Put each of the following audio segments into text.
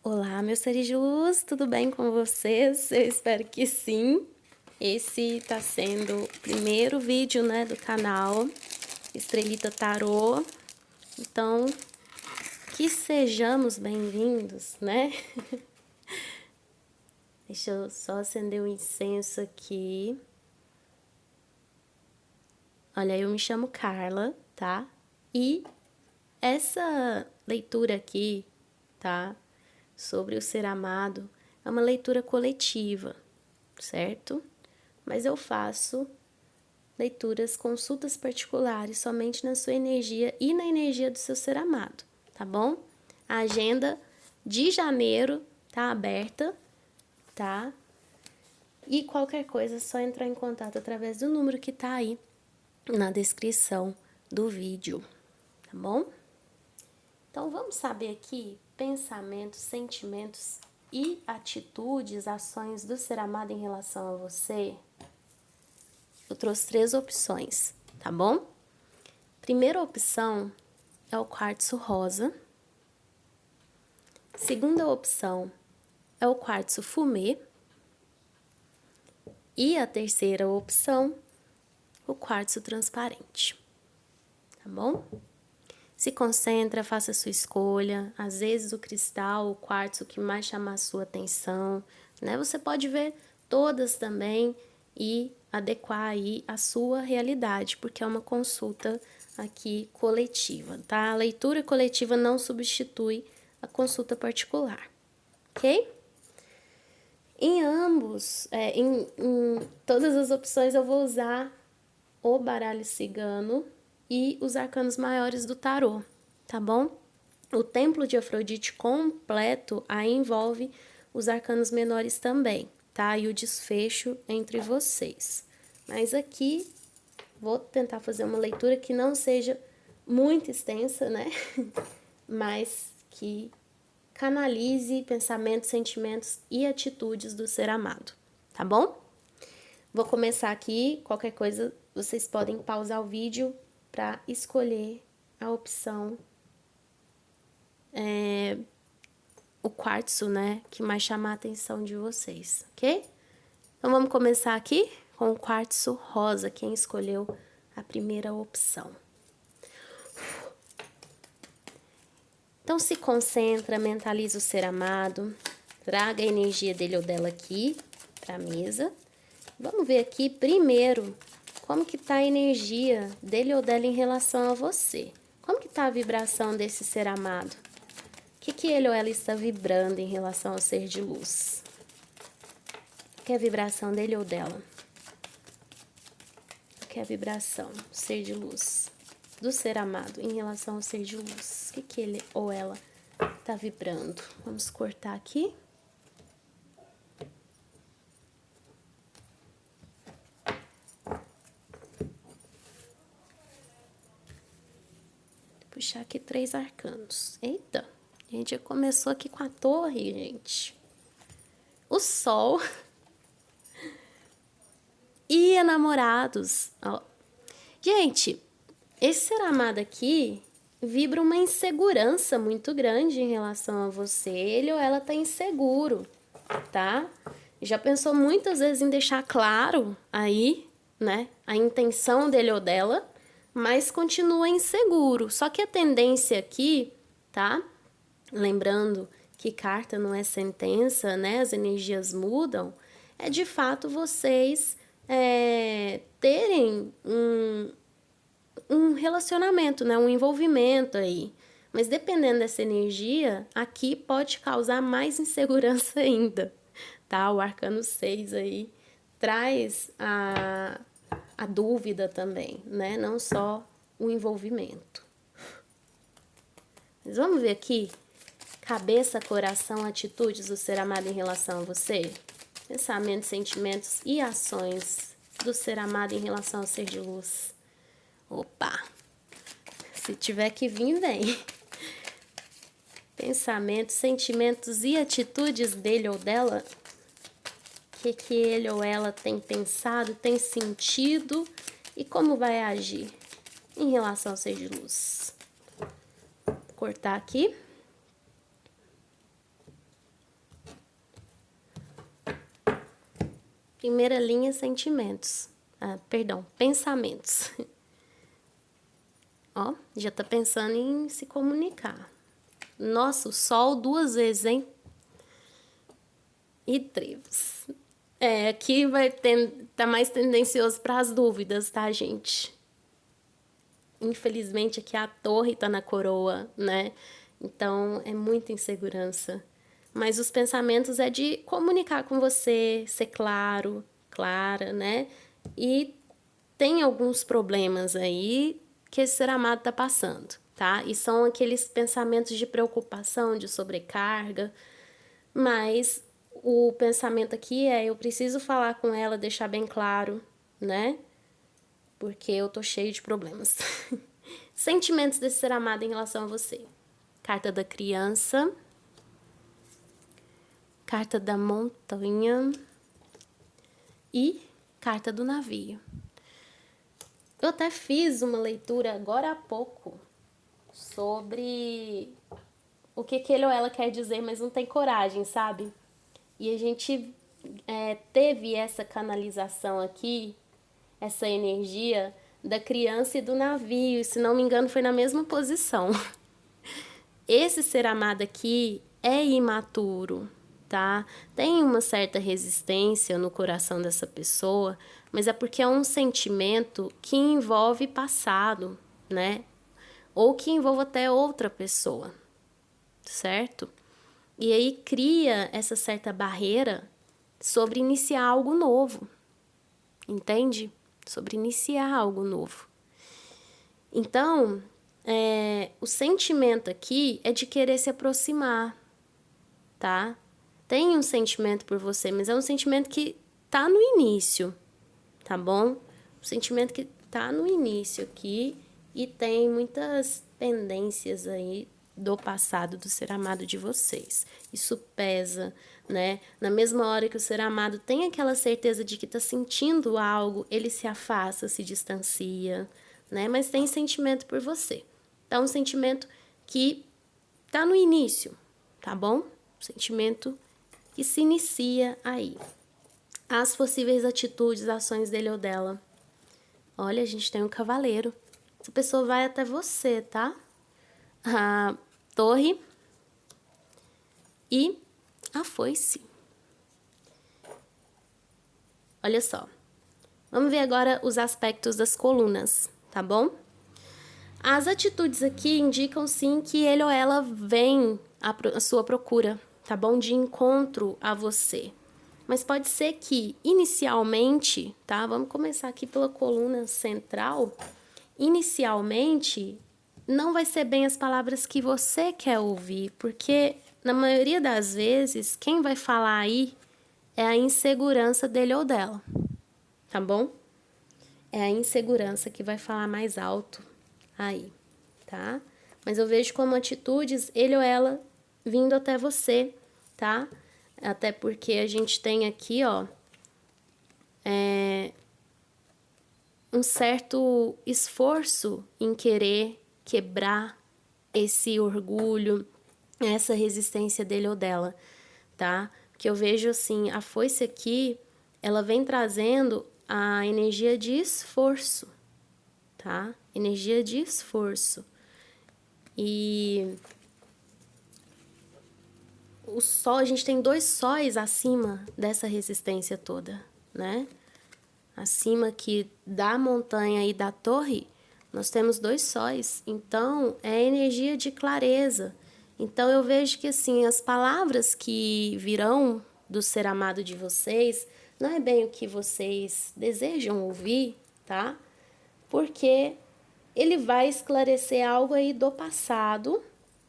Olá, meus seres de luz, tudo bem com vocês? Eu espero que sim. Esse tá sendo o primeiro vídeo, né, do canal Estrelita Tarô. Então, que sejamos bem-vindos, né? Deixa eu só acender o incenso aqui. Olha, eu me chamo Carla, tá? E essa leitura aqui, tá? Sobre o ser amado, é uma leitura coletiva, certo? Mas eu faço leituras, consultas particulares somente na sua energia e na energia do seu ser amado, tá bom? A agenda de janeiro tá aberta, tá? E qualquer coisa é só entrar em contato através do número que tá aí na descrição do vídeo, tá bom? Então vamos saber aqui pensamentos, sentimentos e atitudes, ações do ser amado em relação a você. Eu trouxe 3 opções, tá bom? Primeira opção é o quartzo rosa. Segunda opção é o quartzo fumê. E a terceira opção, o quartzo transparente, tá bom? Se concentra, faça a sua escolha. Às vezes o cristal, o quartzo que mais chama a sua atenção, né? Você pode ver todas também e adequar aí a sua realidade, porque é uma consulta aqui coletiva, tá? A leitura coletiva não substitui a consulta particular, ok? Em ambos, em todas as opções eu vou usar o baralho cigano e os arcanos maiores do tarô, tá bom? O templo de Afrodite completo aí envolve os arcanos menores também, tá? E o desfecho entre vocês. Mas aqui vou tentar fazer uma leitura que não seja muito extensa, né? Mas que canalize pensamentos, sentimentos e atitudes do ser amado, tá bom? Vou começar aqui, qualquer coisa vocês podem pausar o vídeo para escolher a opção, o quartzo, né, que mais chama a atenção de vocês, ok? Então vamos começar aqui com o quartzo rosa, quem escolheu a primeira opção. Então se concentra, mentaliza o ser amado, traga a energia dele ou dela aqui para a mesa. Vamos ver aqui primeiro como que tá a energia dele ou dela em relação a você. Como que tá a vibração desse ser amado? O que ele ou ela está vibrando em relação ao ser de luz? O que é a vibração dele ou dela? O que é a vibração do ser de luz? Do ser amado em relação ao ser de luz? O que ele ou ela tá vibrando? Vamos cortar aqui. Puxar aqui 3 arcanos. Eita, a gente já começou aqui com a torre, gente. O sol e enamorados. Ó. Gente, esse ser amado aqui vibra uma insegurança muito grande em relação a você. Ele ou ela tá inseguro, tá? Já pensou muitas vezes em deixar claro aí, né, a intenção dele ou dela, mas continua inseguro. Só que a tendência aqui, tá? Lembrando que carta não é sentença, né? As energias mudam. É de fato vocês terem um relacionamento, né? Um envolvimento aí. Mas dependendo dessa energia, aqui pode causar mais insegurança ainda, tá? O arcano 6 aí traz a dúvida também, né? Não só o envolvimento. Mas vamos ver aqui, cabeça, coração, atitudes do ser amado em relação a você? Pensamentos, sentimentos e ações do ser amado em relação ao ser de luz. Opa! Se tiver que vir, vem. Pensamentos, sentimentos e atitudes dele ou dela. O que ele ou ela tem pensado, tem sentido e como vai agir em relação ao ser de luz. Vou cortar aqui. Primeira linha, sentimentos. Pensamentos. Ó, já tá pensando em se comunicar. Nossa, o sol 2 vezes, hein? E trevas. Aqui tá mais tendencioso para as dúvidas, tá, gente? Infelizmente, aqui a torre tá na coroa, né? Então, é muita insegurança. Mas os pensamentos é de comunicar com você, ser claro, clara, né? E tem alguns problemas aí que esse ser amado tá passando, tá? E são aqueles pensamentos de preocupação, de sobrecarga, mas o pensamento aqui é: eu preciso falar com ela, deixar bem claro, né? Porque eu tô cheio de problemas. Sentimentos desse ser amado em relação a você. Carta da criança. Carta da montanha. E carta do navio. Eu até fiz uma leitura agora há pouco sobre o que ele ou ela quer dizer, mas não tem coragem, sabe? E a gente teve essa canalização aqui, essa energia da criança e do navio, e, se não me engano, foi na mesma posição. Esse ser amado aqui é imaturo, tá? Tem uma certa resistência no coração dessa pessoa, mas é porque é um sentimento que envolve passado, né? Ou que envolve até outra pessoa, certo? E aí cria essa certa barreira sobre iniciar algo novo, entende? Sobre iniciar algo novo. Então, o sentimento aqui é de querer se aproximar, tá? Tem um sentimento por você, mas é um sentimento que tá no início, tá bom? Um sentimento que tá no início aqui e tem muitas pendências aí do passado do ser amado de vocês. Isso pesa, né? Na mesma hora que o ser amado tem aquela certeza de que tá sentindo algo, ele se afasta, se distancia, né? Mas tem sentimento por você. Tá um sentimento que tá no início, tá bom? Sentimento que se inicia aí. As possíveis atitudes, ações dele ou dela. Olha, a gente tem um cavaleiro. Essa pessoa vai até você, tá? A torre e a foice. Olha só. Vamos ver agora os aspectos das colunas, tá bom? As atitudes aqui indicam sim que ele ou ela vem à sua procura, tá bom? De encontro a você. Mas pode ser que inicialmente, tá? Vamos começar aqui pela coluna central. Inicialmente, não vai ser bem as palavras que você quer ouvir, porque na maioria das vezes, quem vai falar aí é a insegurança dele ou dela, tá bom? É a insegurança que vai falar mais alto aí, tá? Mas eu vejo como atitudes ele ou ela vindo até você, tá? Até porque a gente tem aqui, ó, um certo esforço em querer quebrar esse orgulho, essa resistência dele ou dela, tá? Porque eu vejo assim, a foice aqui, ela vem trazendo a energia de esforço, tá? Energia de esforço. E o sol, a gente tem 2 sóis acima dessa resistência toda, né? Acima aqui da montanha e da torre, nós temos 2 sóis. Então, é energia de clareza. Então, eu vejo que, assim, as palavras que virão do ser amado de vocês, não é bem o que vocês desejam ouvir, tá? Porque ele vai esclarecer algo aí do passado,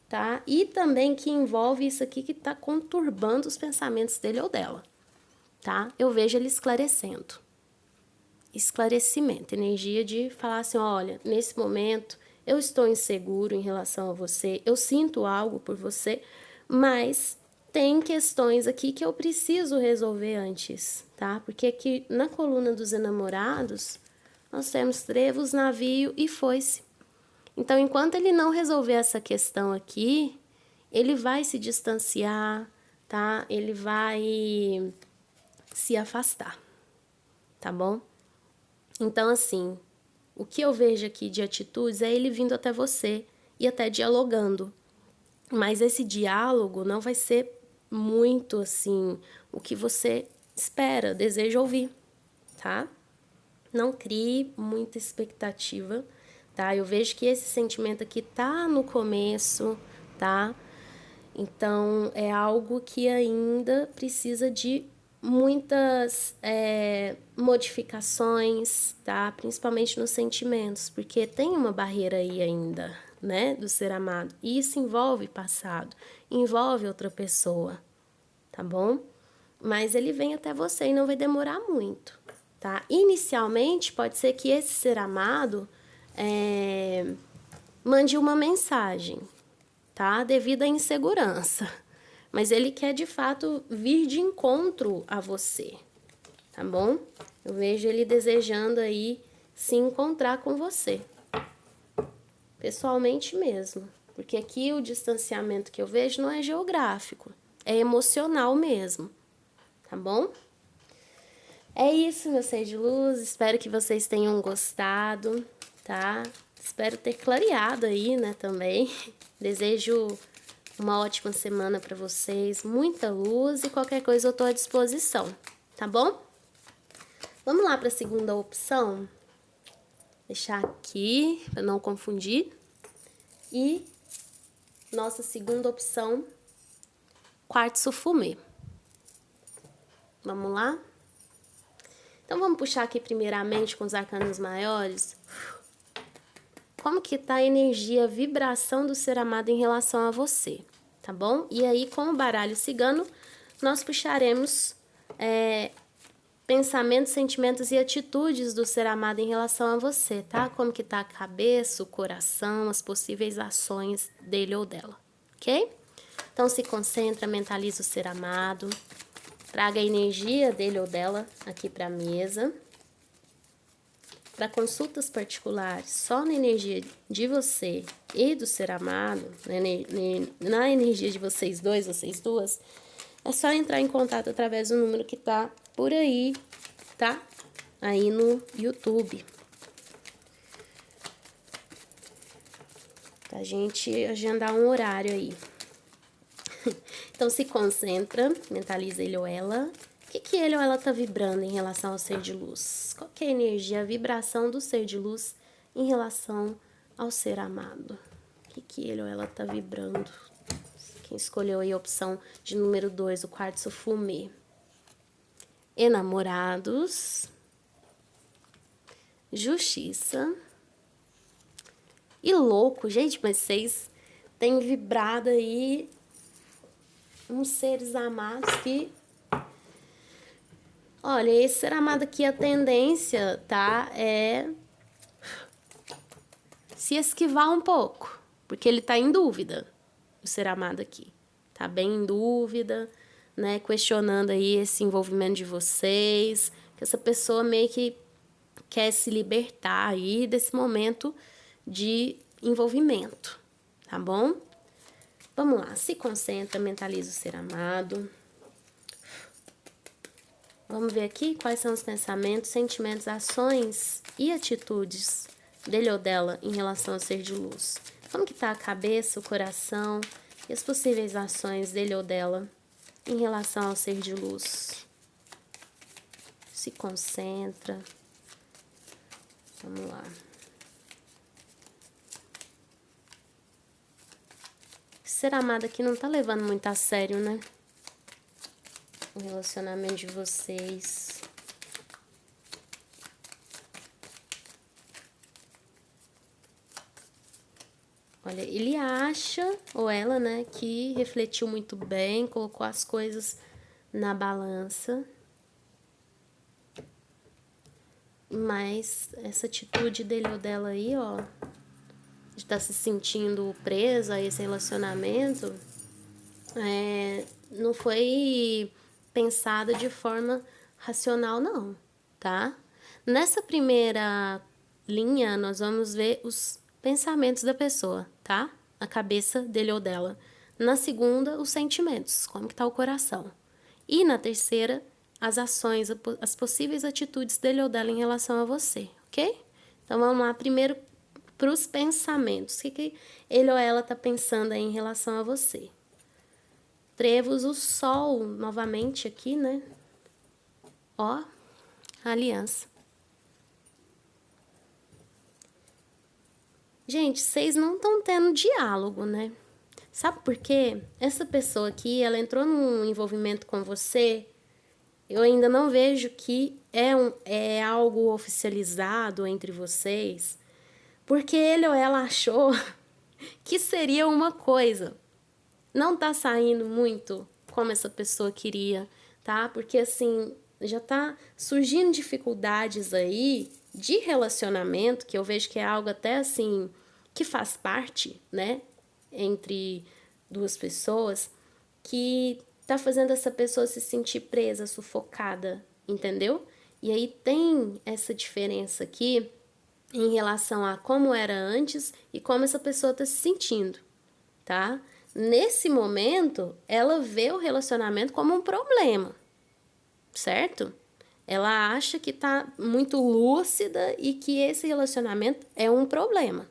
tá? E também que envolve isso aqui que tá conturbando os pensamentos dele ou dela, tá? Eu vejo ele esclarecendo. Esclarecimento, energia de falar assim, olha, nesse momento eu estou inseguro em relação a você, eu sinto algo por você, mas tem questões aqui que eu preciso resolver antes, tá? Porque aqui na coluna dos enamorados, nós temos trevos, navio e foice. Então, enquanto ele não resolver essa questão aqui, ele vai se distanciar, tá? Ele vai se afastar, tá bom? Então, assim, o que eu vejo aqui de atitudes é ele vindo até você e até dialogando. Mas esse diálogo não vai ser muito, assim, o que você espera, deseja ouvir, tá? Não crie muita expectativa, tá? Eu vejo que esse sentimento aqui tá no começo, tá? Então, é algo que ainda precisa de muitas modificações, tá? Principalmente nos sentimentos, porque tem uma barreira aí ainda, né? Do ser amado. E isso envolve passado, envolve outra pessoa, tá bom? Mas ele vem até você e não vai demorar muito, tá? Inicialmente, pode ser que esse ser amado mande uma mensagem, tá? Devido à insegurança. Mas ele quer, de fato, vir de encontro a você, tá bom? Eu vejo ele desejando aí se encontrar com você. Pessoalmente mesmo. Porque aqui o distanciamento que eu vejo não é geográfico, é emocional mesmo, tá bom? É isso, meu ser de luz. Espero que vocês tenham gostado, tá? Espero ter clareado aí, né, também. Desejo uma ótima semana para vocês, muita luz e qualquer coisa eu tô à disposição, tá bom? Vamos lá para a segunda opção. Deixar aqui para não confundir. E nossa segunda opção, quartzo fumê. Vamos lá? Então vamos puxar aqui primeiramente com os arcanos maiores. Como que tá a energia, a vibração do ser amado em relação a você, tá bom? E aí com o baralho cigano, nós puxaremos pensamentos, sentimentos e atitudes do ser amado em relação a você, tá? Como que tá a cabeça, o coração, as possíveis ações dele ou dela, ok? Então se concentra, mentaliza o ser amado, traga a energia dele ou dela aqui para a mesa. Para consultas particulares, só na energia de você e do ser amado, na energia de vocês dois, vocês duas, é só entrar em contato através do número que tá por aí, tá? Aí no YouTube. Pra gente agendar um horário aí. Então se concentra, mentaliza ele ou ela. O que ele ou ela tá vibrando em relação ao ser de luz? Qual que é a energia, a vibração do ser de luz em relação ao ser amado? O que ele ou ela tá vibrando? Quem escolheu aí a opção de número 2, o quartzo fumê. Enamorados. Justiça. E louco, gente, mas vocês têm vibrado aí uns seres amados que... Olha, esse ser amado aqui, a tendência, tá, é se esquivar um pouco, porque ele tá em dúvida, o ser amado aqui. Tá bem em dúvida, né, questionando aí esse envolvimento de vocês, que essa pessoa meio que quer se libertar aí desse momento de envolvimento, tá bom? Vamos lá, se concentra, mentaliza o ser amado. Vamos ver aqui quais são os pensamentos, sentimentos, ações e atitudes dele ou dela em relação ao ser de luz. Como que tá a cabeça, o coração e as possíveis ações dele ou dela em relação ao ser de luz. Se concentra. Vamos lá. Ser amado aqui não tá levando muito a sério, né? O relacionamento de vocês. Olha, ele acha, ou ela, né, que refletiu muito bem, colocou as coisas na balança. Mas essa atitude dele ou dela aí, ó, de estar se sentindo presa a esse relacionamento, não foi pensada de forma racional, não, tá? Nessa primeira linha, nós vamos ver os pensamentos da pessoa, tá? A cabeça dele ou dela. Na segunda, os sentimentos, como que tá o coração. E na terceira, as ações, as possíveis atitudes dele ou dela em relação a você, ok? Então vamos lá, primeiro para os pensamentos. O que ele ou ela está pensando aí em relação a você? Trevos, o sol novamente aqui, né? Ó, aliança. Gente, vocês não estão tendo diálogo, né? Sabe por quê? Essa pessoa aqui, ela entrou num envolvimento com você. Eu ainda não vejo que é algo oficializado entre vocês, porque ele ou ela achou que seria uma coisa. Não tá saindo muito como essa pessoa queria, tá? Porque assim, já tá surgindo dificuldades aí de relacionamento, que eu vejo que é algo até assim, que faz parte, né? Entre duas pessoas, que tá fazendo essa pessoa se sentir presa, sufocada, entendeu? E aí tem essa diferença aqui em relação a como era antes e como essa pessoa tá se sentindo, tá? Nesse momento, ela vê o relacionamento como um problema, certo? Ela acha que tá muito lúcida e que esse relacionamento é um problema,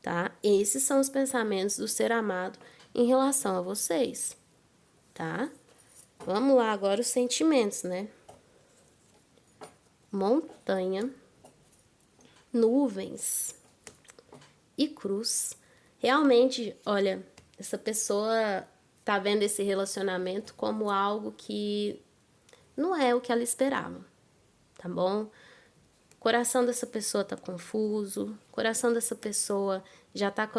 tá? Esses são os pensamentos do ser amado em relação a vocês, tá? Vamos lá agora os sentimentos, né? Montanha, nuvens e cruz. Realmente, olha, essa pessoa tá vendo esse relacionamento como algo que não é o que ela esperava, tá bom? O coração dessa pessoa tá confuso, o coração dessa pessoa já tá com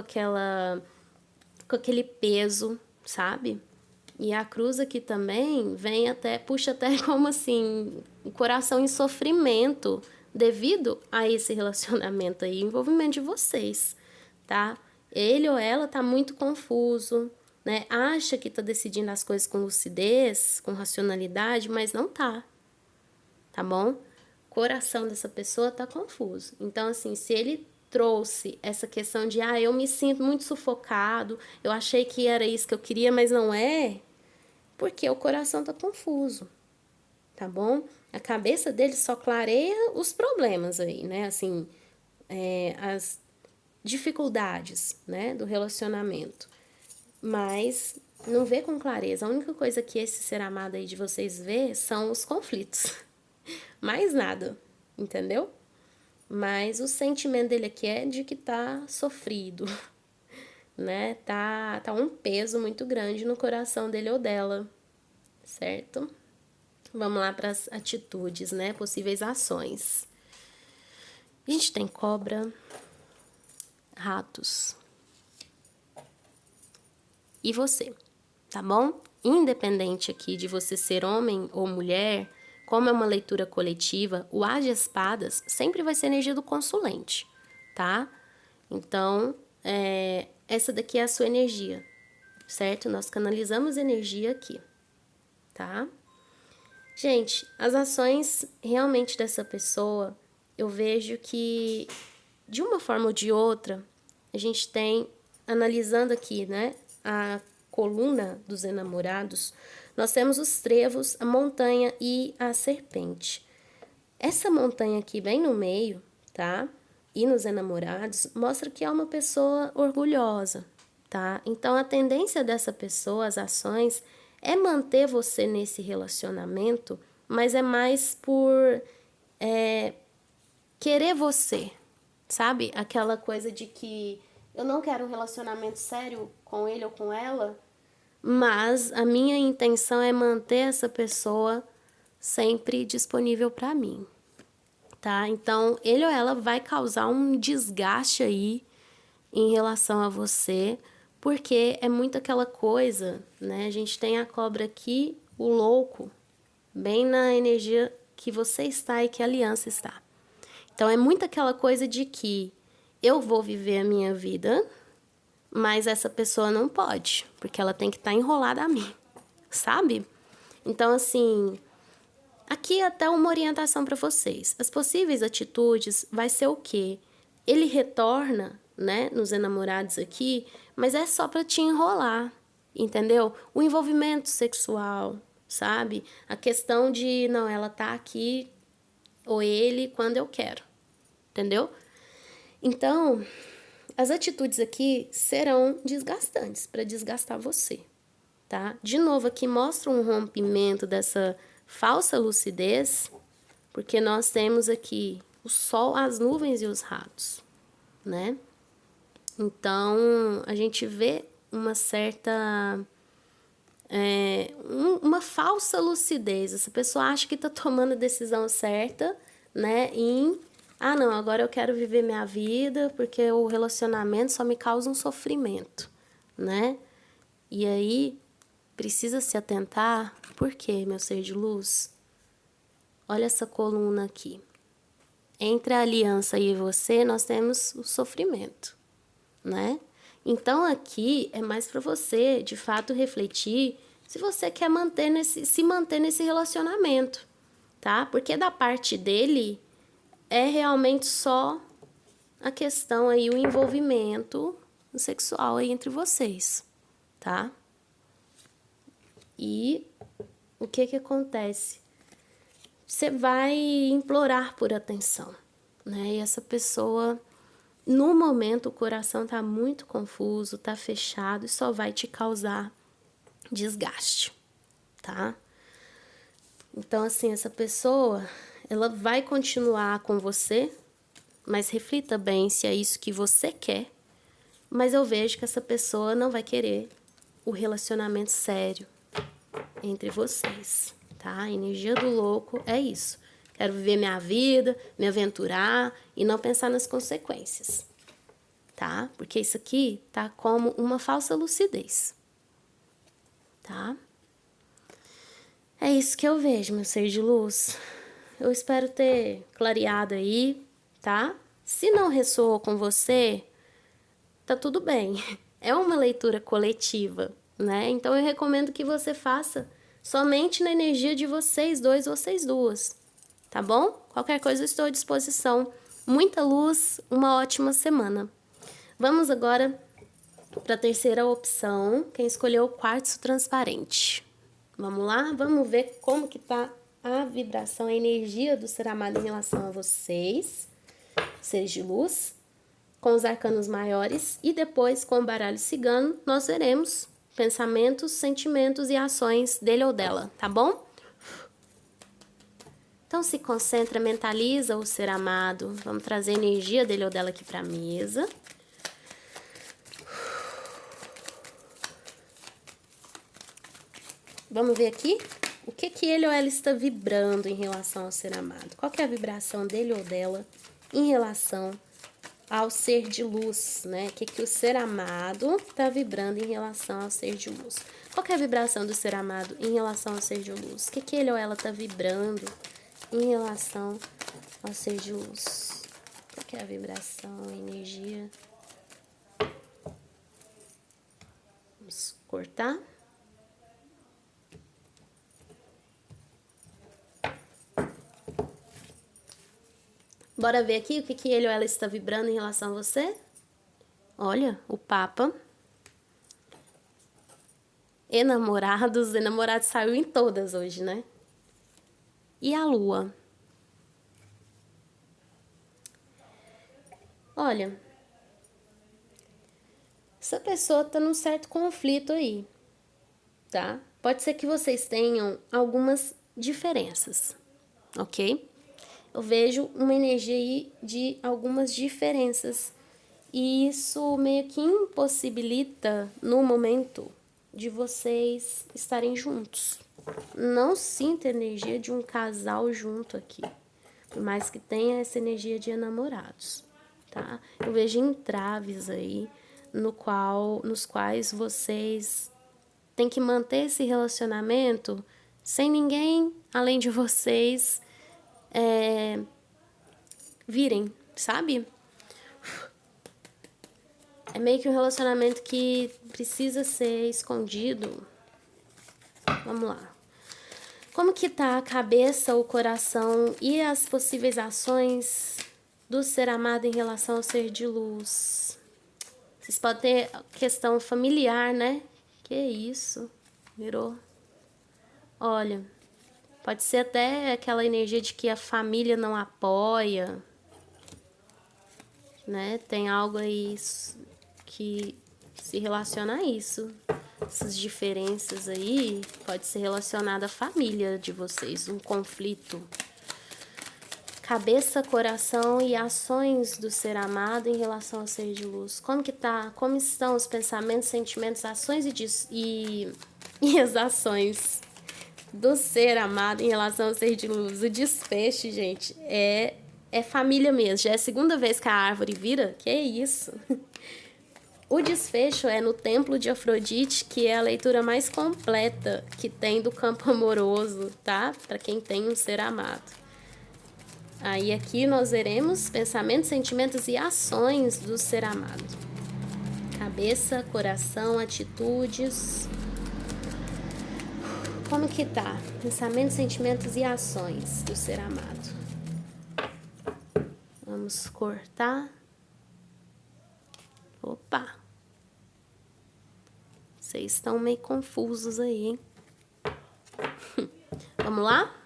aquele peso, sabe? E a cruz aqui também puxa até como assim, o coração em sofrimento devido a esse relacionamento aí, envolvimento de vocês, tá? Ele ou ela tá muito confuso, né? Acha que tá decidindo as coisas com lucidez, com racionalidade, mas não tá bom? O coração dessa pessoa tá confuso. Então, assim, se ele trouxe essa questão de, eu me sinto muito sufocado, eu achei que era isso que eu queria, mas não é, porque o coração tá confuso, tá bom? A cabeça dele só clareia os problemas aí, né? Assim, as dificuldades, né, do relacionamento. Mas não vê com clareza. A única coisa que esse ser amado aí de vocês vê são os conflitos. Mais nada, entendeu? Mas o sentimento dele aqui é de que tá sofrido, né? Tá um peso muito grande no coração dele ou dela, certo? Vamos lá para as atitudes, né? Possíveis ações. A gente tem cobra, ratos e você, tá bom? Independente aqui de você ser homem ou mulher, como é uma leitura coletiva, o As de Espadas sempre vai ser energia do consulente, tá? Então, essa daqui é a sua energia, certo? Nós canalizamos energia aqui, tá? Gente, as ações realmente dessa pessoa, eu vejo que, de uma forma ou de outra, a gente tem, analisando aqui, né, a coluna dos enamorados, nós temos os trevos, a montanha e a serpente. Essa montanha aqui bem no meio, tá? E nos enamorados, mostra que é uma pessoa orgulhosa, tá? Então, a tendência dessa pessoa, as ações, é manter você nesse relacionamento, mas é mais por querer você, sabe? Aquela coisa de que eu não quero um relacionamento sério com ele ou com ela, mas a minha intenção é manter essa pessoa sempre disponível para mim, tá? Então, ele ou ela vai causar um desgaste aí em relação a você, porque é muito aquela coisa, né? A gente tem a cobra aqui, o louco, bem na energia que você está e que a aliança está. Então, é muito aquela coisa de que eu vou viver a minha vida, mas essa pessoa não pode, porque ela tem que estar enrolada a mim, sabe? Então, assim, aqui até uma orientação para vocês. As possíveis atitudes vai ser o quê? Ele retorna, né, nos enamorados aqui, mas é só para te enrolar, entendeu? O envolvimento sexual, sabe? A questão de, não, ela tá aqui, ou ele, quando eu quero, entendeu? Então, as atitudes aqui serão desgastantes, para desgastar você, tá? De novo, aqui mostra um rompimento dessa falsa lucidez, porque nós temos aqui o sol, as nuvens e os ratos, né? Então, a gente vê uma certa... uma falsa lucidez. Essa pessoa acha que está tomando a decisão certa, né? Ah, não, agora eu quero viver minha vida porque o relacionamento só me causa um sofrimento, né? E aí, precisa se atentar. Por quê, meu ser de luz? Olha essa coluna aqui. Entre a aliança e você, nós temos o sofrimento, né? Então, aqui é mais para você, de fato, refletir se você quer se manter nesse relacionamento, tá? Porque da parte dele é realmente só a questão aí, o envolvimento sexual aí entre vocês, tá? E o que acontece? Você vai implorar por atenção, né? E essa pessoa, no momento, o coração tá muito confuso, tá fechado e só vai te causar desgaste, tá? Então, assim, essa pessoa, ela vai continuar com você, mas reflita bem se é isso que você quer. Mas eu vejo que essa pessoa não vai querer o relacionamento sério entre vocês, tá? A energia do louco é isso. Quero viver minha vida, me aventurar e não pensar nas consequências, tá? Porque isso aqui tá como uma falsa lucidez, tá? É isso que eu vejo, meu ser de luz. Eu espero ter clareado aí, tá? Se não ressoou com você, tá tudo bem. É uma leitura coletiva, né? Então eu recomendo que você faça somente na energia de vocês dois, vocês duas, tá bom? Qualquer coisa eu estou à disposição. Muita luz, uma ótima semana. Vamos agora para a terceira opção, quem escolheu o quartzo transparente. Vamos lá? Vamos ver como que tá a vibração, a energia do ser amado em relação a vocês, seres de luz, com os arcanos maiores, e depois com o baralho cigano nós veremos pensamentos, sentimentos e ações dele ou dela, tá bom? Então se concentra, mentaliza o ser amado. Vamos trazer a energia dele ou dela aqui para a mesa. Vamos ver aqui o que ele ou ela está vibrando em relação ao ser amado. Qual que é a vibração dele ou dela em relação ao ser de luz, né? O que o ser amado está vibrando em relação ao ser de luz. Qual que é a vibração do ser amado em relação ao ser de luz? O que ele ou ela está vibrando em relação ao ser de luz? Qual que é a vibração, a energia? Vamos cortar. Bora ver aqui o que ele ou ela está vibrando em relação a você? Olha, o Papa. Enamorados saiu em todas hoje, né? E a Lua. Olha, essa pessoa tá num certo conflito aí, tá? Pode ser que vocês tenham algumas diferenças, ok? Eu vejo uma energia aí de algumas diferenças e isso meio que impossibilita no momento de vocês estarem juntos. Não sinto a energia de um casal junto aqui, por mais que tenha essa energia de enamorados, tá? Eu vejo entraves aí nos quais vocês têm que manter esse relacionamento sem ninguém além de vocês virem, sabe? É meio que um relacionamento que precisa ser escondido. Vamos lá. Como que tá a cabeça, o coração e as possíveis ações do ser amado em relação ao ser de luz? Vocês podem ter questão familiar, né? Que isso? Virou. Olha, pode ser até aquela energia de que a família não apoia, né? Tem algo aí que se relaciona a isso. Essas diferenças aí pode ser relacionada à família de vocês, um conflito. Cabeça, coração e ações do ser amado em relação ao ser de luz. Como que tá? Como estão os pensamentos, sentimentos, ações e as ações do ser amado em relação ao ser de luz? O desfecho, gente, é família mesmo. Já é a segunda vez que a árvore vira. Que é isso? O desfecho é no Templo de Afrodite, que é a leitura mais completa que tem do campo amoroso, tá? Para quem tem um ser amado. Aí aqui nós veremos pensamentos, sentimentos e ações do ser amado. Cabeça, coração, atitudes. Como que tá? Pensamentos, sentimentos e ações do ser amado. Vamos cortar. Opa! Vocês estão meio confusos aí, hein? Vamos lá?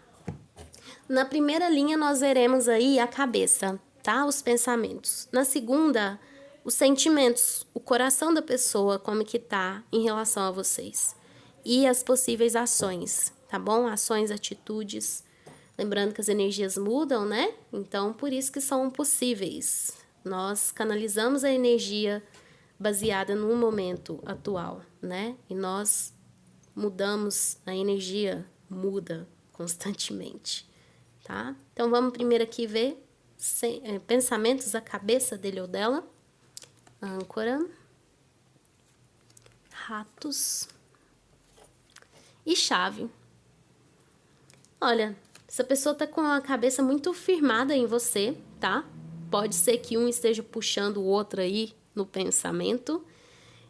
Na primeira linha, nós veremos aí a cabeça, tá? Os pensamentos. Na segunda, os sentimentos, o coração da pessoa, como que tá em relação a vocês. E as possíveis ações, tá bom? Ações, atitudes. Lembrando que as energias mudam, né? Então, por isso que são possíveis. Nós canalizamos a energia baseada no momento atual, né? E nós mudamos, a energia muda constantemente. Tá? Então, vamos primeiro aqui ver pensamentos, a cabeça dele ou dela. Âncora. Ratos. E chave. Olha, essa pessoa tá com a cabeça muito firmada em você, tá? Pode ser que um esteja puxando o outro aí no pensamento.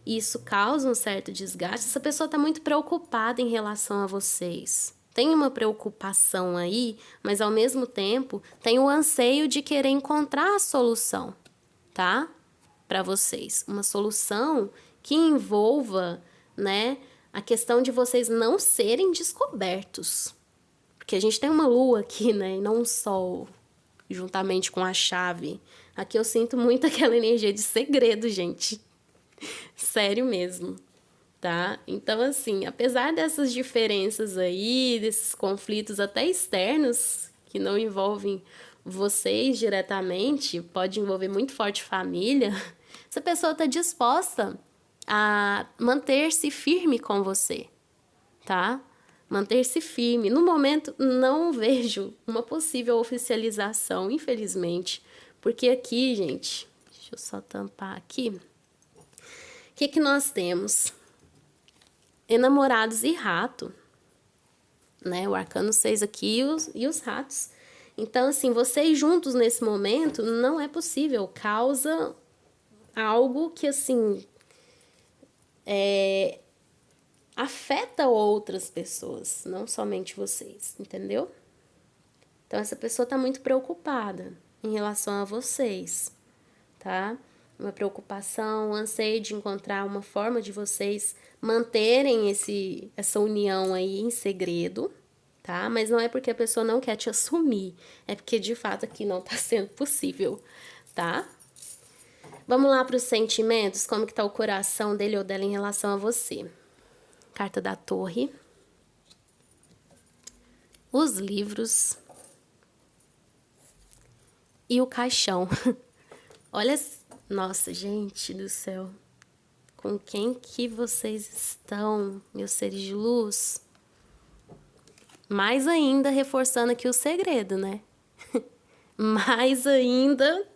E isso causa um certo desgaste. Essa pessoa tá muito preocupada em relação a vocês. Tem uma preocupação aí, mas ao mesmo tempo tem o anseio de querer encontrar a solução, tá? Para vocês. Uma solução que envolva, né, a questão de vocês não serem descobertos. Porque a gente tem uma lua aqui, né, e não um sol, juntamente com a chave. Aqui eu sinto muito aquela energia de segredo, gente. Sério mesmo. Tá? Então, assim, apesar dessas diferenças aí, desses conflitos até externos, que não envolvem vocês diretamente, pode envolver muito forte família, essa pessoa está disposta a manter-se firme com você, tá? Manter-se firme. No momento, não vejo uma possível oficialização, infelizmente, porque aqui, gente, deixa eu só tampar aqui. O que nós temos? Enamorados e rato, né? O arcano 6 aqui e os ratos. Então, assim, vocês juntos nesse momento não é possível. Causa algo que, assim, afeta outras pessoas, não somente vocês, entendeu? Então, essa pessoa tá muito preocupada em relação a vocês, tá? Uma preocupação, um anseio de encontrar uma forma de vocês manterem essa união aí em segredo, tá? Mas não é porque a pessoa não quer te assumir, é porque de fato aqui não tá sendo possível, tá? Vamos lá para os sentimentos, como que tá o coração dele ou dela em relação a você. Carta da Torre. Os livros. E o caixão. Olha, nossa, gente do céu. Com quem que vocês estão, meus seres de luz? Mais ainda reforçando aqui o segredo, né? Mais ainda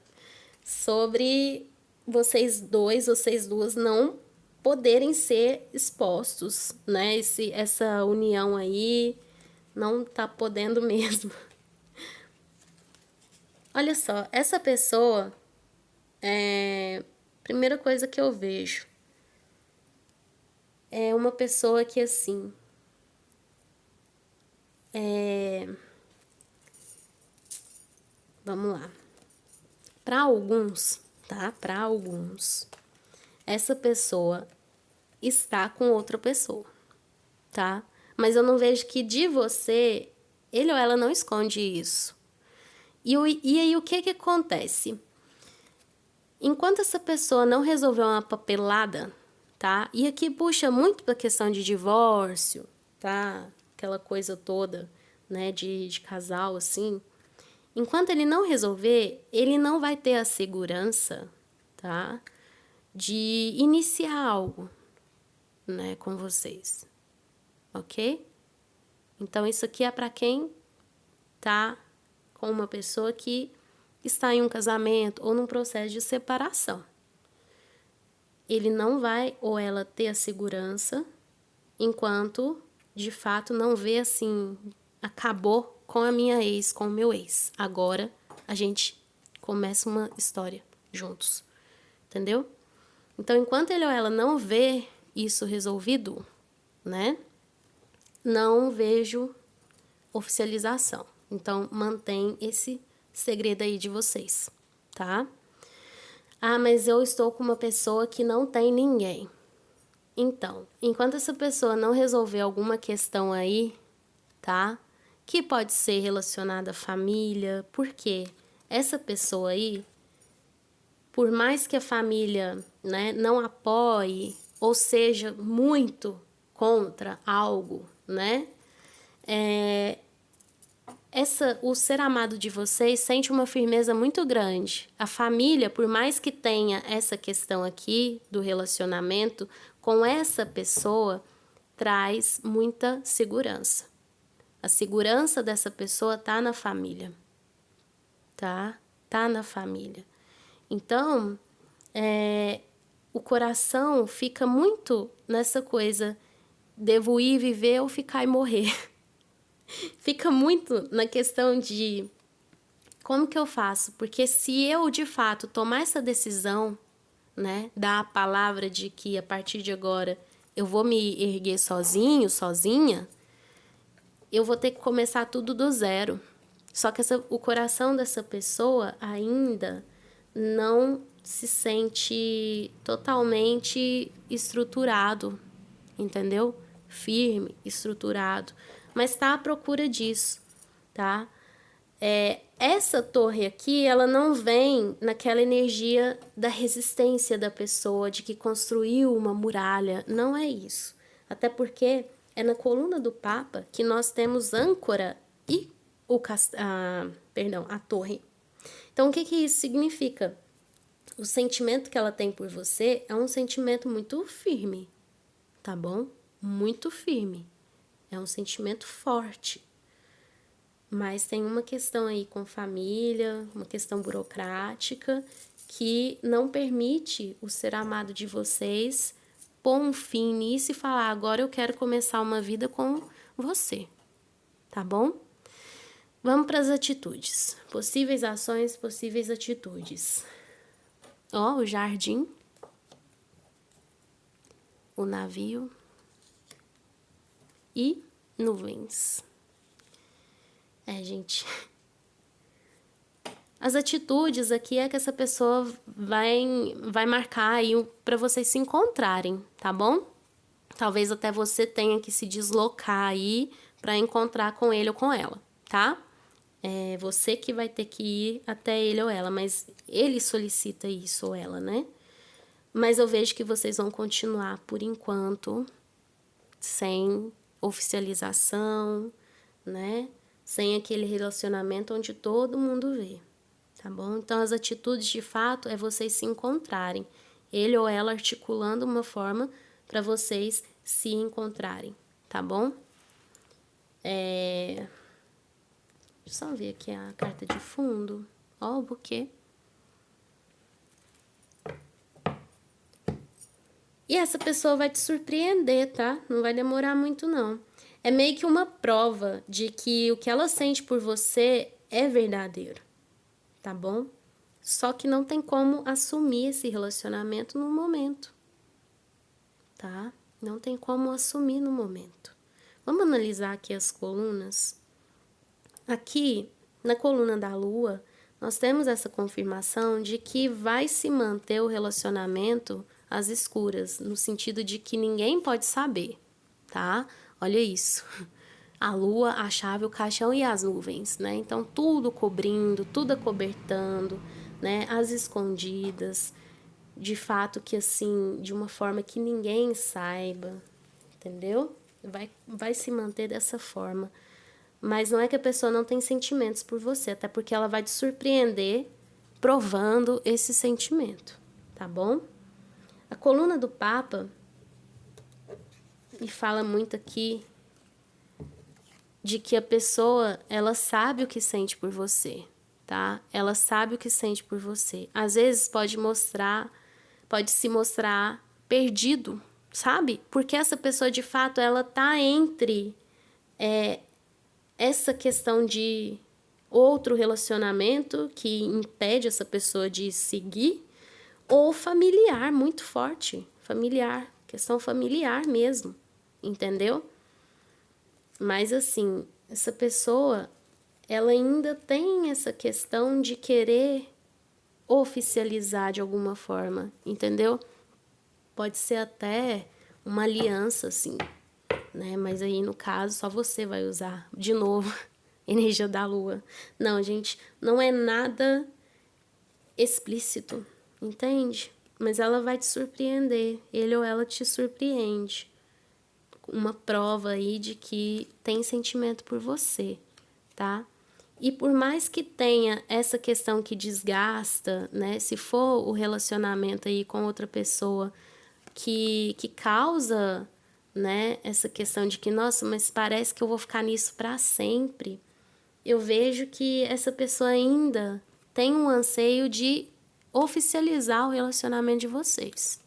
sobre vocês dois, vocês duas não poderem ser expostos, né? Essa união aí não tá podendo mesmo. Olha só, essa pessoa primeira coisa que eu vejo é uma pessoa que, assim, vamos lá. Para alguns, tá? Para alguns, essa pessoa está com outra pessoa, tá? mas eu não vejo que de você, ele ou ela não esconde isso. E aí o que acontece? Enquanto essa pessoa não resolveu uma papelada, tá? E aqui puxa muito para a questão de divórcio, tá? Aquela coisa toda, né, de casal, assim. Enquanto ele não resolver, ele não vai ter a segurança, tá? De iniciar algo, né, com vocês. Ok? Então, isso aqui é para quem tá com uma pessoa que está em um casamento ou num processo de separação. Ele não vai ou ela ter a segurança enquanto, de fato, não vê assim, acabou com a minha ex, com o meu ex. Agora a gente começa uma história juntos, entendeu? Então, enquanto ele ou ela não vê isso resolvido, né, não vejo oficialização. Então, mantém esse segredo aí de vocês, tá? Ah, mas eu estou com uma pessoa que não tem ninguém. Então, enquanto essa pessoa não resolver alguma questão aí, tá? Que pode ser relacionada à família, porque essa pessoa aí, por mais que a família, né, não apoie ou seja muito contra algo, né? O ser amado de vocês sente uma firmeza muito grande. A família, por mais que tenha essa questão aqui do relacionamento, com essa pessoa traz muita segurança. A segurança dessa pessoa tá na família, tá? Tá na família. Então, o coração fica muito nessa coisa, devo ir, viver ou ficar e morrer. Fica muito na questão de como que eu faço? Porque se eu, de fato, tomar essa decisão, né, dar a palavra de que a partir de agora eu vou me erguer sozinho, sozinha, eu vou ter que começar tudo do zero. Só que o coração dessa pessoa ainda não se sente totalmente estruturado, entendeu? Firme, estruturado. Mas está à procura disso, tá? Essa torre aqui, ela não vem naquela energia da resistência da pessoa, de que construiu uma muralha. Não é isso. Até porque é na coluna do Papa que nós temos âncora e a torre. Então, o que isso significa? O sentimento que ela tem por você é um sentimento muito firme, tá bom? Muito firme. É um sentimento forte. Mas tem uma questão aí com família, uma questão burocrática, que não permite o ser amado de vocês pôr um fim nisso e falar, agora eu quero começar uma vida com você, tá bom? Vamos para as atitudes. Possíveis ações, possíveis atitudes. Ó, o jardim, o navio e nuvens. Gente, as atitudes aqui é que essa pessoa vai marcar aí para vocês se encontrarem, tá bom? Talvez até você tenha que se deslocar aí para encontrar com ele ou com ela, tá? É você que vai ter que ir até ele ou ela, mas ele solicita isso ou ela, né? Mas eu vejo que vocês vão continuar por enquanto sem oficialização, né? Sem aquele relacionamento onde todo mundo vê, tá bom? Então, as atitudes, de fato, é vocês se encontrarem. Ele ou ela articulando uma forma para vocês se encontrarem, tá bom? Deixa eu só ver aqui a carta de fundo. Ó, o buquê. E essa pessoa vai te surpreender, tá? Não vai demorar muito, não. É meio que uma prova de que o que ela sente por você é verdadeiro, tá bom? Só que não tem como assumir esse relacionamento no momento, tá? Não tem como assumir no momento. Vamos analisar aqui as colunas? Aqui, na coluna da Lua, nós temos essa confirmação de que vai se manter o relacionamento às escuras, no sentido de que ninguém pode saber, tá? Olha isso. A lua, a chave, o caixão e as nuvens, né? Então, tudo cobrindo, tudo acobertando, né? As escondidas, de fato que assim, de uma forma que ninguém saiba, entendeu? Vai se manter dessa forma. Mas não é que a pessoa não tem sentimentos por você, até porque ela vai te surpreender provando esse sentimento, tá bom? A coluna do Papa me fala muito aqui de que a pessoa, ela sabe o que sente por você, tá? Ela sabe o que sente por você. Às vezes pode se mostrar perdido, sabe? Porque essa pessoa, de fato, ela tá entre essa questão de outro relacionamento que impede essa pessoa de seguir, ou familiar, muito forte, familiar, questão familiar mesmo, entendeu? Mas assim, essa pessoa, ela ainda tem essa questão de querer oficializar de alguma forma, entendeu? Pode ser até uma aliança, assim, né? Mas aí, no caso, só você vai usar, de novo, energia da lua. Não, gente, não é nada explícito, entende? Mas ela vai te surpreender, ele ou ela te surpreende. Uma prova aí de que tem sentimento por você, tá? E por mais que tenha essa questão que desgasta, né? Se for o relacionamento aí com outra pessoa que causa, né? Essa questão de que, nossa, mas parece que eu vou ficar nisso para sempre. Eu vejo que essa pessoa ainda tem um anseio de oficializar o relacionamento de vocês,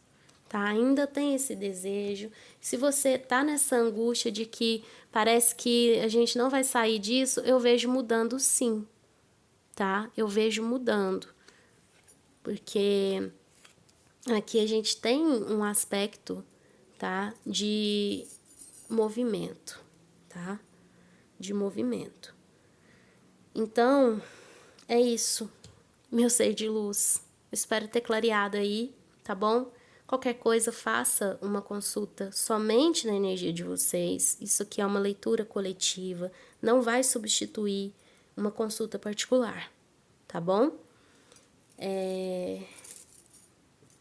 tá? Ainda tem esse desejo. Se você tá nessa angústia de que parece que a gente não vai sair disso, eu vejo mudando sim, tá? Eu vejo mudando. Porque aqui a gente tem um aspecto, tá? De movimento, tá? De movimento. Então, é isso, meu ser de luz. Eu espero ter clareado aí, tá bom? Qualquer coisa, faça uma consulta somente na energia de vocês. Isso aqui é uma leitura coletiva, não vai substituir uma consulta particular, tá bom?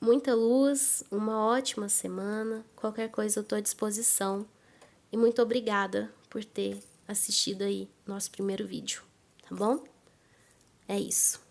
Muita luz, uma ótima semana. Qualquer coisa eu tô à disposição. E muito obrigada por ter assistido aí nosso primeiro vídeo, tá bom? É isso.